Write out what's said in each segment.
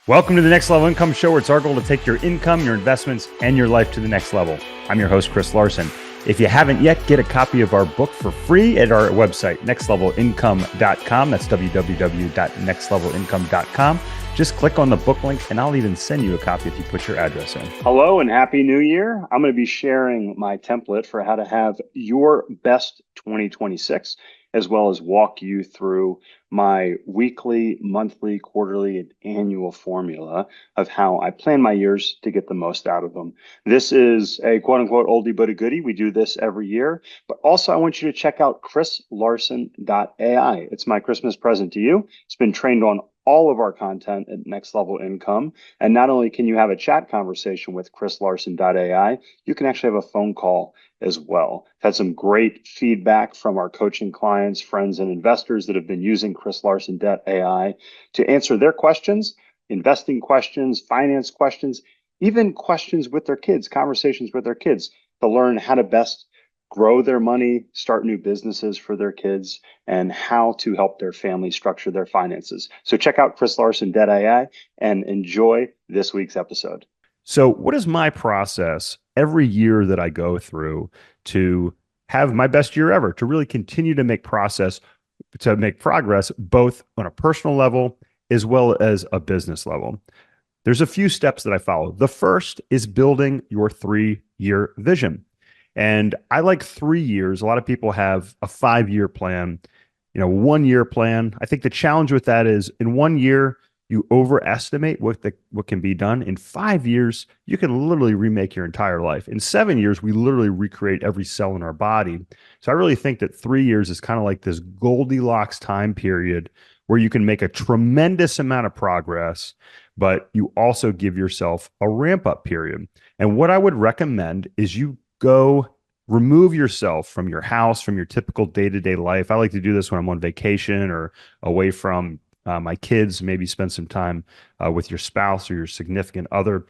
Welcome to the Next Level Income Show, where it's our goal to take your income, your investments, and your life to the next level. I'm your host, Chris Larsen. If you haven't yet, get a copy of our book for free at our website, nextlevelincome.com. That's www.nextlevelincome.com. Just click on the book link, and I'll even send you a copy if you put your address in. Hello, and Happy New Year. I'm going to be sharing my template for how to have your best 2026, as well as walk you through my weekly, monthly, quarterly, and annual formula of how I plan my years to get the most out of them. This is a quote unquote oldie but a goodie. We do this every year, but also I want you to check out chrislarsen.ai. It's my Christmas present to you. It's been trained on all of our content at Next Level Income. And not only can you have a chat conversation with chrislarsen.ai, you can actually have a phone call as well. I've had some great feedback from our coaching clients, friends, and investors that have been using chrislarsen.ai to answer their questions, investing questions, finance questions, even questions with their kids, conversations with their kids, to learn how to best grow their money, start new businesses for their kids, and how to help their family structure their finances. So check out chrislarsen.ai and enjoy this week's episode. So what is my process every year that I go through to have my best year ever, to really continue to make progress, both on a personal level as well as a business level? There's a few steps that I follow. The first is building your 3-year vision. And I like 3 years. A lot of people have a 5-year plan, 1-year plan. I think the challenge with that is in 1 year, you overestimate what can be done. In 5 years, you can literally remake your entire life. In 7 years, we literally recreate every cell in our body. So I really think that 3 years is kind of like this Goldilocks time period where you can make a tremendous amount of progress, but you also give yourself a ramp up period. And what I would recommend is you go remove yourself from your house, from your typical day-to-day life. I like to do this when I'm on vacation or away from my kids, maybe spend some time with your spouse or your significant other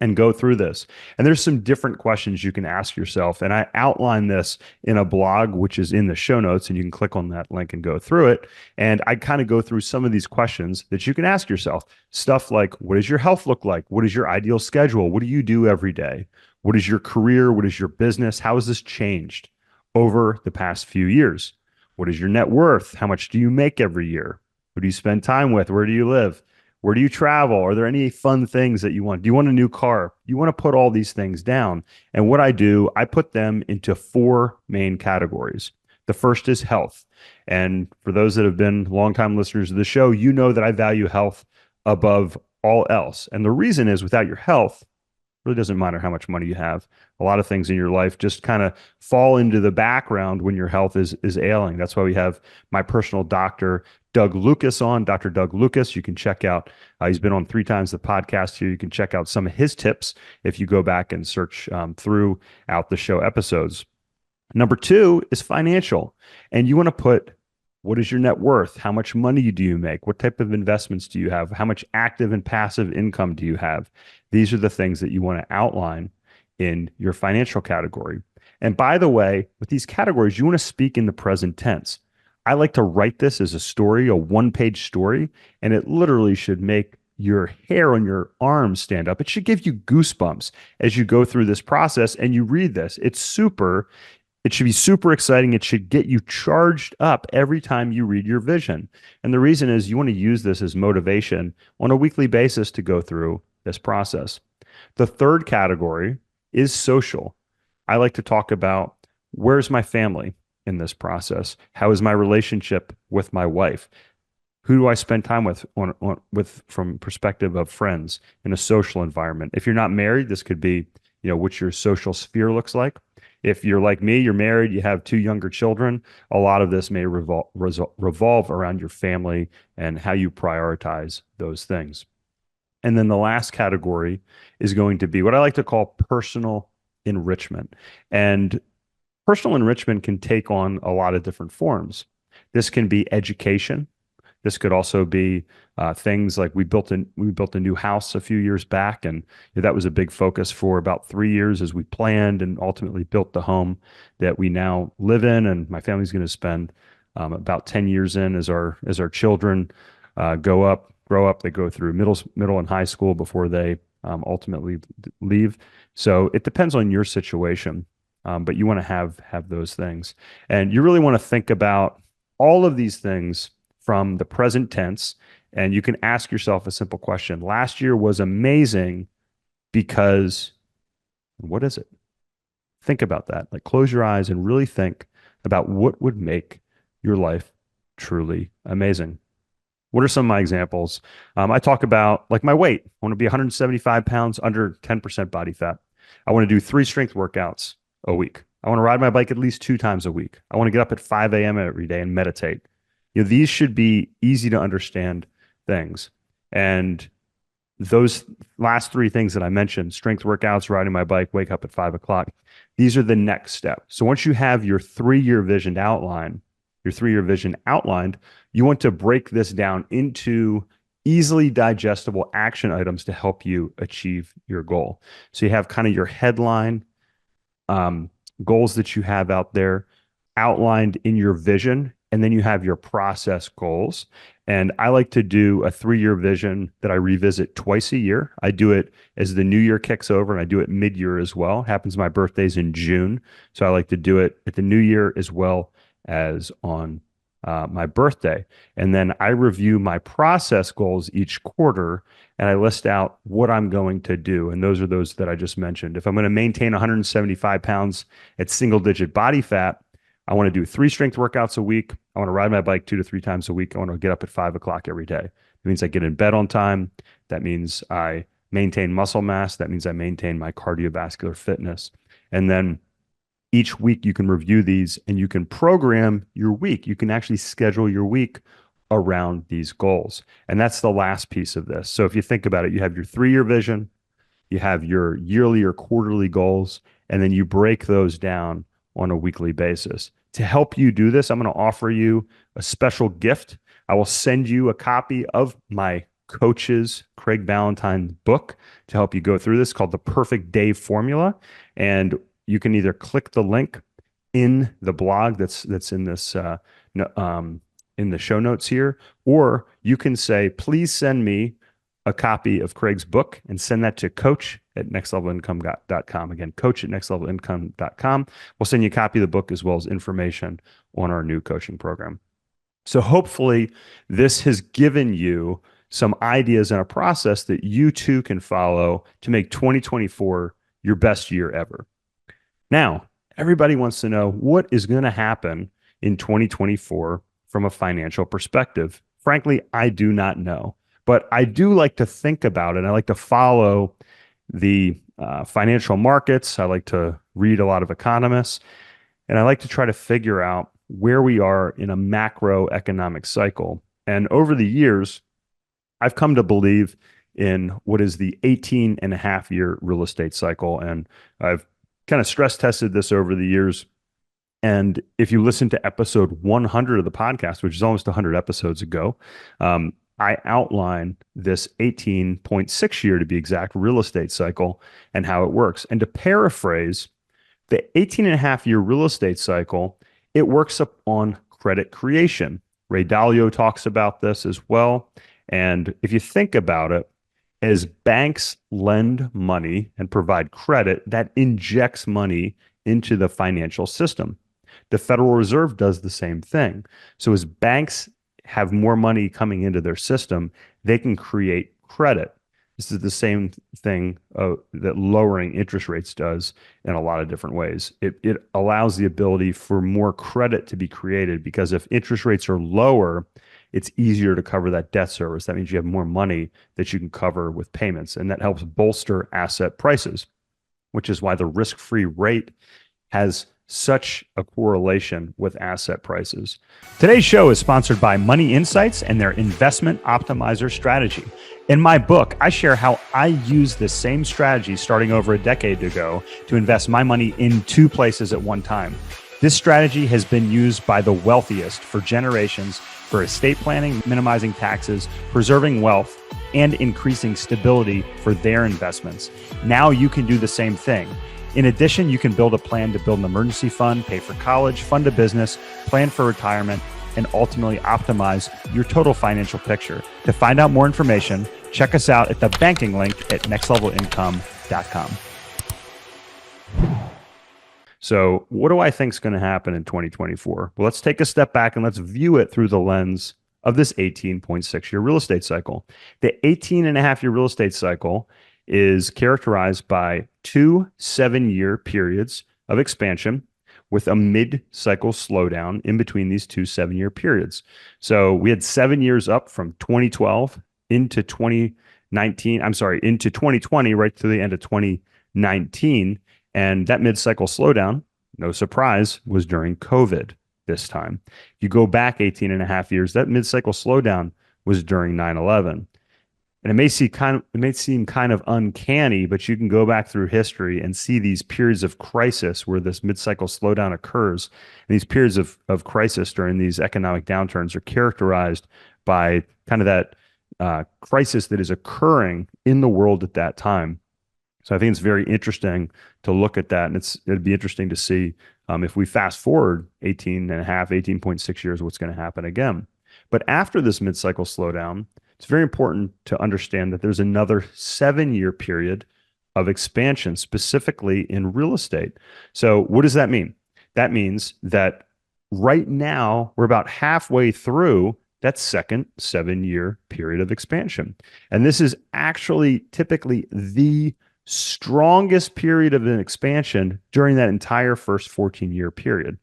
and go through this. And there's some different questions you can ask yourself. And I outline this in a blog, which is in the show notes, and you can click on that link and go through it. And I kind of go through some of these questions that you can ask yourself. Stuff like, what does your health look like? What is your ideal schedule? What do you do every day? What is your career? What is your business? How has this changed over the past few years? What is your net worth? How much do you make every year? Who do you spend time with? Where do you live? Where do you travel? Are there any fun things that you want? Do you want a new car? You want to put all these things down. And what I do, I put them into 4 main categories. The first is health. And for those that have been longtime listeners of the show, you know that I value health above all else. And the reason is without your health, really doesn't matter how much money you have. A lot of things in your life just kind of fall into the background when your health is ailing. That's why we have my personal doctor, Doug Lucas, on, Dr. Doug Lucas. You can check out, he's been on 3 times the podcast here. You can check out some of his tips if you go back and search throughout the show episodes. Number 2 is financial. And you want to put, what is your net worth? How much money do you make? What type of investments do you have? How much active and passive income do you have? These are the things that you want to outline in your financial category. And by the way, with these categories, you want to speak in the present tense. I like to write this as a story, a 1-page story, and it literally should make your hair on your arms stand up. It should give you goosebumps as you go through this process and you read this. It should be super exciting. It should get you charged up every time you read your vision. And the reason is you want to use this as motivation on a weekly basis to go through this process. The third category is social. I like to talk about, where's my family in this process? How is my relationship with my wife? Who do I spend time with from perspective of friends in a social environment? If you're not married, this could be, what your social sphere looks like. If you're like me, you're married, you have 2 younger children, a lot of this may revolve around your family and how you prioritize those things. And then the last category is going to be what I like to call personal enrichment. And personal enrichment can take on a lot of different forms. This can be education. This could also be things like we built a new house a few years back, and that was a big focus for about 3 years as we planned and ultimately built the home that we now live in. And my family's going to spend about 10 years in as our children go up grow up, they go through middle and high school before they ultimately leave. So it depends on your situation, but you want to have those things, and you really want to think about all of these things from the present tense. And you can ask yourself a simple question: last year was amazing because what is it? Think about that. Like close your eyes and really think about what would make your life truly amazing. What are some of my examples? I talk about like my weight. I want to be 175 pounds, under 10% body fat. I want to do 3 strength workouts a week. I want to ride my bike at least 2 times a week. I want to get up at 5 a.m. every day and meditate. These should be easy to understand things. And those last 3 things that I mentioned, strength workouts, riding my bike, wake up at 5 o'clock, these are the next step. So once you have your 3-year vision outlined, you want to break this down into easily digestible action items to help you achieve your goal. So you have kind of your headline goals that you have out there outlined in your vision, and then you have your process goals. And I like to do a 3-year vision that I revisit twice a year. I do it as the new year kicks over, and I do it mid-year as well. It happens my birthday's in June, so I like to do it at the new year as well as on my birthday. And then I review my process goals each quarter, and I list out what I'm going to do. And those are those that I just mentioned. If I'm going to maintain 175 pounds at single-digit body fat, I want to do 3 strength workouts a week. I want to ride my bike 2 to 3 times a week. I want to get up at 5 o'clock every day. That means I get in bed on time. That means I maintain muscle mass. That means I maintain my cardiovascular fitness. And then each week you can review these and you can program your week. You can actually schedule your week around these goals. And that's the last piece of this. So if you think about it, you have your 3-year vision, you have your yearly or quarterly goals, and then you break those down on a weekly basis. To help you do this, I'm going to offer you a special gift. I will send you a copy of my coach's Craig Ballantyne book to help you go through this, called The Perfect Day Formula. And you can either click the link in the blog that's in this in the show notes here, or you can say, please send me a copy of Craig's book and send that to coach@nextlevelincome.com. Again, coach@nextlevelincome.com. We'll send you a copy of the book as well as information on our new coaching program. So hopefully this has given you some ideas and a process that you too can follow to make 2024 your best year ever. Now, everybody wants to know what is going to happen in 2024 from a financial perspective. Frankly, I do not know. But I do like to think about it. I like to follow the financial markets. I like to read a lot of economists. And I like to try to figure out where we are in a macroeconomic cycle. And over the years, I've come to believe in what is the 18.5-year real estate cycle. And I've kind of stress tested this over the years. And if you listen to episode 100 of the podcast, which is almost 100 episodes ago, I outline this 18.6 year, to be exact, real estate cycle and how it works. And to paraphrase, the 18.5-year real estate cycle, it works up on credit creation. Ray Dalio talks about this as well. And if you think about it, as banks lend money and provide credit, that injects money into the financial system. The Federal Reserve does the same thing. So as banks have more money coming into their system, they can create credit. This is the same thing that lowering interest rates does in a lot of different ways. It allows the ability for more credit to be created, because if interest rates are lower, it's easier to cover that debt service. That means you have more money that you can cover with payments, and that helps bolster asset prices, which is why the risk-free rate has such a correlation with asset prices. Today's show is sponsored by Money Insights and their Investment Optimizer strategy. In my book, I share how I used this same strategy starting over a decade ago to invest my money in 2 places at one time. This strategy has been used by the wealthiest for generations for estate planning, minimizing taxes, preserving wealth, and increasing stability for their investments. Now you can do the same thing. In addition, you can build a plan to build an emergency fund, pay for college, fund a business, plan for retirement, and ultimately optimize your total financial picture. To find out more information, check us out at the banking link at nextlevelincome.com. So what do I think is going to happen in 2024? Well, let's take a step back and let's view it through the lens of this 18.6-year real estate cycle. The 18.5-year real estate cycle is characterized by 2 7-year periods of expansion with a mid-cycle slowdown in between these 2 7-year periods. So we had 7 years up from 2012 into 2019, into 2020, right to the end of 2019. And that mid-cycle slowdown, no surprise, was during COVID this time. If you go back 18.5 years, that mid-cycle slowdown was during 9/11. And it may seem kind of uncanny, but you can go back through history and see these periods of crisis where this mid-cycle slowdown occurs. And these periods of crisis during these economic downturns are characterized by kind of that crisis that is occurring in the world at that time. So I think it's very interesting to look at that. And it'd be interesting to see if we fast forward 18.6 years, what's going to happen again. But after this mid-cycle slowdown, it's very important to understand that there's another 7-year period of expansion, specifically in real estate. So what does that mean? That means that right now we're about halfway through that second 7-year period of expansion. And this is actually typically the strongest period of an expansion during that entire first 14-year period.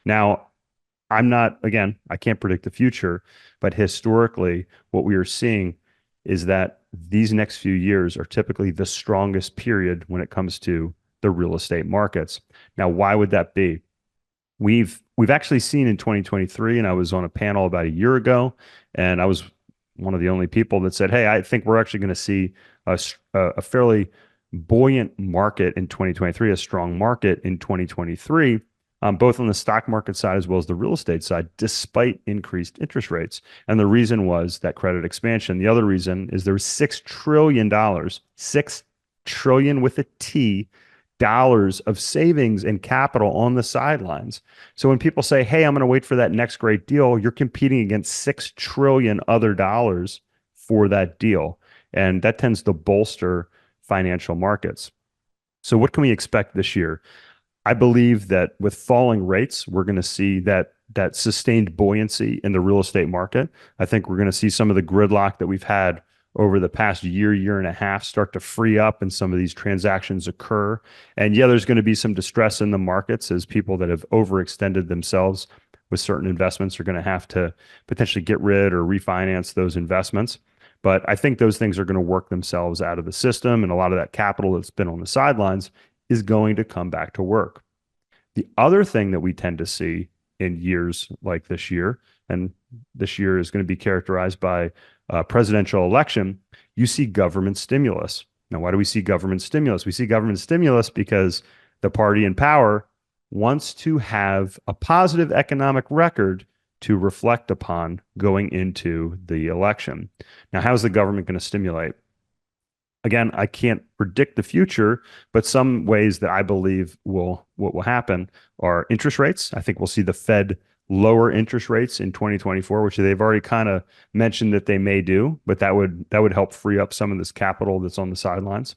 Now, I can't predict the future, but historically, what we are seeing is that these next few years are typically the strongest period when it comes to the real estate markets. Now, why would that be? We've actually seen in 2023, and I was on a panel about a year ago, and I was one of the only people that said, hey, I think we're actually going to see a fairly buoyant market in 2023, a strong market in 2023, both on the stock market side as well as the real estate side, despite increased interest rates. And the reason was that credit expansion. The other reason is there was $6 trillion, $6 trillion with a T, dollars of savings and capital on the sidelines. So when people say, hey, I'm going to wait for that next great deal, you're competing against $6 trillion other dollars for that deal. And that tends to bolster financial markets. So what can we expect this year? I believe that with falling rates, we're going to see that sustained buoyancy in the real estate market. I think we're going to see some of the gridlock that we've had over the past year and a half start to free up and some of these transactions occur. And yeah, there's going to be some distress in the markets as people that have overextended themselves with certain investments are going to have to potentially get rid or refinance those investments. But I think those things are going to work themselves out of the system, and a lot of that capital that's been on the sidelines is going to come back to work. The other thing that we tend to see in years like this year, and this year is going to be characterized by a presidential election, you see government stimulus. Now, why do we see government stimulus? We see government stimulus because the party in power wants to have a positive economic record to reflect upon going into the election. Now, how's the government going to stimulate? Again, I can't predict the future, but some ways that I believe what will happen are interest rates. I think we'll see the Fed lower interest rates in 2024, which they've already kind of mentioned that they may do, but that would help free up some of this capital that's on the sidelines.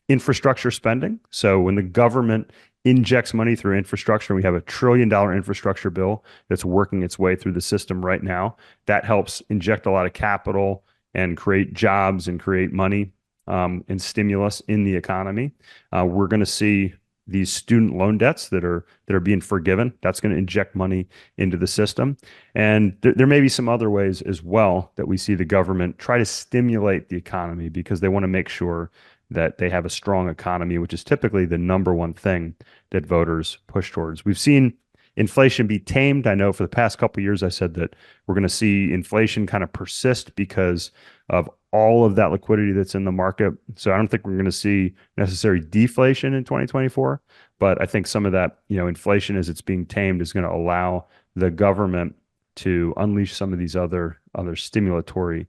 Infrastructure spending. So when the government injects money through infrastructure, we have $1 trillion infrastructure bill that's working its way through the system right now. That helps inject a lot of capital and create jobs and create money and stimulus in the economy. We're going to see these student loan debts that are being forgiven. That's going to inject money into the system. And there may be some other ways as well that we see the government try to stimulate the economy because they want to make sure that they have a strong economy, which is typically the number one thing that voters push towards. We've seen inflation be tamed. I know for the past couple of years, I said that we're going to see inflation kind of persist because of all of that liquidity that's in the market. So I don't think we're going to see necessary deflation in 2024, but I think some of that, inflation as it's being tamed is going to allow the government to unleash some of these other stimulatory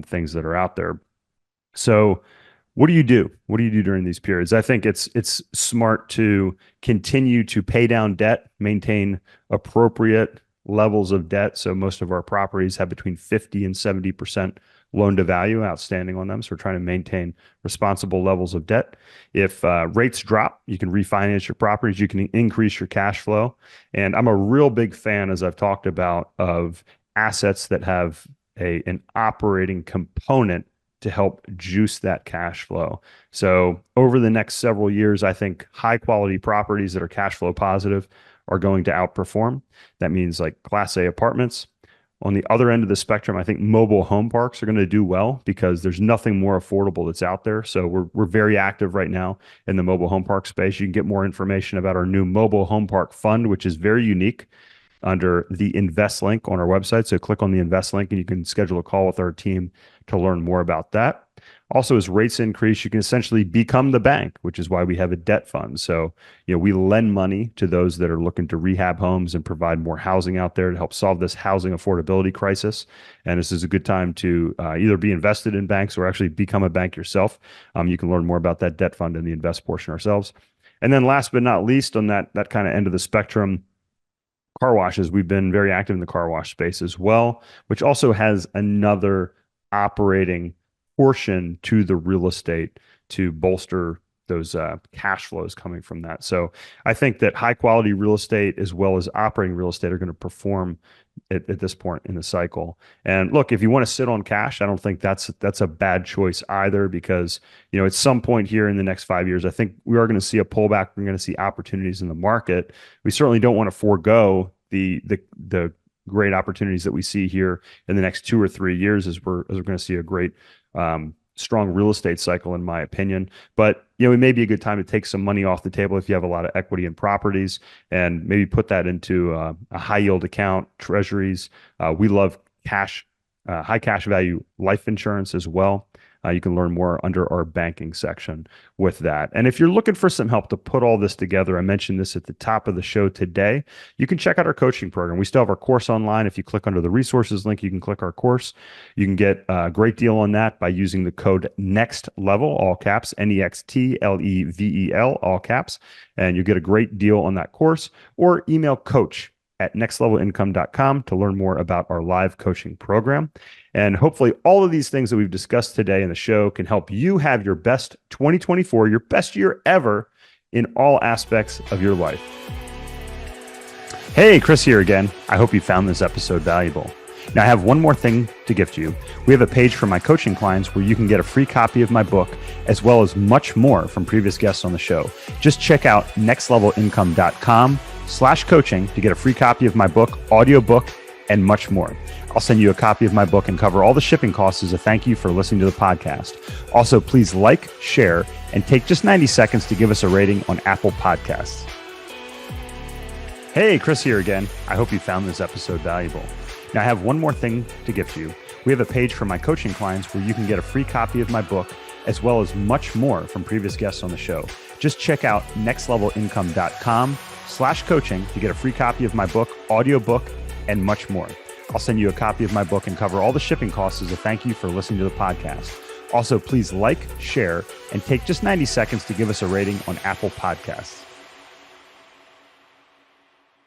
things that are out there. So what do you do? What do you do during these periods? I think it's smart to continue to pay down debt, maintain appropriate levels of debt. So most of our properties have between 50 and 70% loan to value outstanding on them. So we're trying to maintain responsible levels of debt. If rates drop, you can refinance your properties, you can increase your cash flow. And I'm a real big fan, as I've talked about, of assets that have an operating component to help juice that cash flow. So over the next several years, I think high quality properties that are cash flow positive are going to outperform. That means like Class A apartments. On the other end of the spectrum, I think mobile home parks are going to do well because there's nothing more affordable that's out there. So we're very active right now in the mobile home park space. You can get more information about our new mobile home park fund, which is very unique, under the invest link on our website. So click on the invest link and you can schedule a call with our team to learn more about that. Also, as rates increase, you can essentially become the bank, which is why we have a debt fund. So, we lend money to those that are looking to rehab homes and provide more housing out there to help solve this housing affordability crisis. And this is a good time to either be invested in banks or actually become a bank yourself. You can learn more about that debt fund and the invest portion ourselves. And then last but not least, on that kind of end of the spectrum, car washes. We've been very active in the car wash space as well, which also has another operating portion to the real estate to bolster those cash flows coming from that. So I think that high quality real estate as well as operating real estate are going to perform at this point in the cycle. And look, if you want to sit on cash, I don't think that's a bad choice either, because at some point here in the next 5 years, I think we are going to see a pullback. We're going to see opportunities in the market. We certainly don't want to forego the great opportunities that we see here in the next 2 or 3 years as we're going to see a great strong real estate cycle, in my opinion. But it may be a good time to take some money off the table if you have a lot of equity in properties and maybe put that into a high yield account, treasuries. We love high cash value life insurance as well. You can learn more under our banking section with that. And if you're looking for some help to put all this together, I mentioned this at the top of the show today, you can check out our coaching program. We still have our course online. If you click under the resources link, you can click our course. You can get a great deal on that by using the code NEXTLEVEL, all caps, NEXTLEVEL, all caps, and you get a great deal on that course, or email coach@nextlevelincome.com to learn more about our live coaching program. And hopefully all of these things that we've discussed today in the show can help you have your best 2024, your best year ever in all aspects of your life. Hey, Chris here again. I hope you found this episode valuable. Now, I have one more thing to gift you. We have a page for my coaching clients where you can get a free copy of my book, as well as much more from previous guests on the show. Just check out nextlevelincome.com/coaching to get a free copy of my book, audiobook, and much more. I'll send you a copy of my book and cover all the shipping costs as a thank you for listening to the podcast. Also, please like, share, and take just 90 seconds to give us a rating on Apple Podcasts. Hey, Chris here again. I hope you found this episode valuable. Now, I have one more thing to gift you. We have a page for my coaching clients where you can get a free copy of my book, as well as much more from previous guests on the show. Just check out nextlevelincome.com/coaching to get a free copy of my book, audiobook, and much more. I'll send you a copy of my book and cover all the shipping costs as a thank you for listening to the podcast. Also, please like, share, and take just 90 seconds to give us a rating on Apple Podcasts.